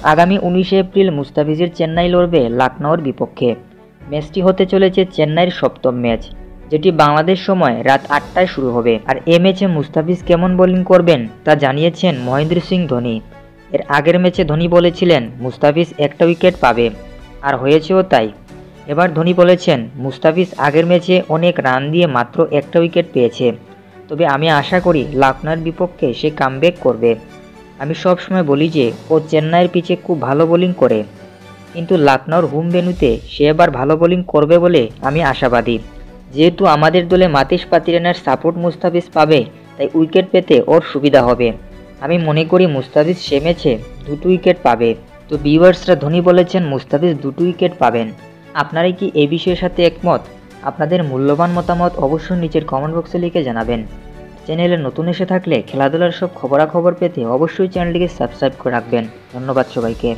আগামী 19শে এপ্রিল মুস্তাফিজের চেন্নাই লড়বে লখনউর বিপক্ষে। ম্যাচটি হতে চলেছে চেন্নাইয়ের সপ্তম ম্যাচ, যেটি বাংলাদেশ সময় রাত 8টায় শুরু হবে। আর এ ম্যাচে মুস্তাফিজ কেমন বোলিং করবেন তা জানিয়েছেন মহেন্দ্র সিং ধোনি। এর আগের ম্যাচে ধোনি বলেছিলেন মুস্তাফিজ একটা উইকেট পাবে, আর হয়েছেও তাই। এবার ধোনি বলেছেন মুস্তাফিজ আগের ম্যাচে অনেক রান দিয়ে মাত্র একটা উইকেট পেয়েছে, তবে আমি আশা করি লখনউর বিপক্ষে সে কামব্যাক করবে। আমি সবসময় বলি যে ও চেন্নাইয়ের পিচে খুব ভালো বোলিং করে, কিন্তু লখনউর হোম ভেন্যুতে সে এবার ভালো বোলিং করবে বলে আমি আশাবাদী। যেহেতু আমাদের দলে মাতিস পাতিরানার সাপোর্ট মুস্তাফিজ পাবে, তাই উইকেট পেতে ওর সুবিধা হবে। আমি মনে করি মুস্তাফিজ সে ম্যাচে 2টো উইকেট পাবে। তো ভিউয়ার্সরা ধোনি বলেছেন মুস্তাফিজ 2টো উইকেট পাবেন। আপনারাই কি এই বিষয়ের সাথে একমত? আপনাদের মূল্যবান মতামত অবশ্যই নিচের কমেন্ট বক্সে লিখে জানাবেন। চ্যানেলে নতুন এসে থাকলে খেলাধুলার সব খবরাখবর পেতে অবশ্যই চ্যানেলটিকে সাবস্ক্রাইব করে রাখবেন। ধন্যবাদ সবাইকে।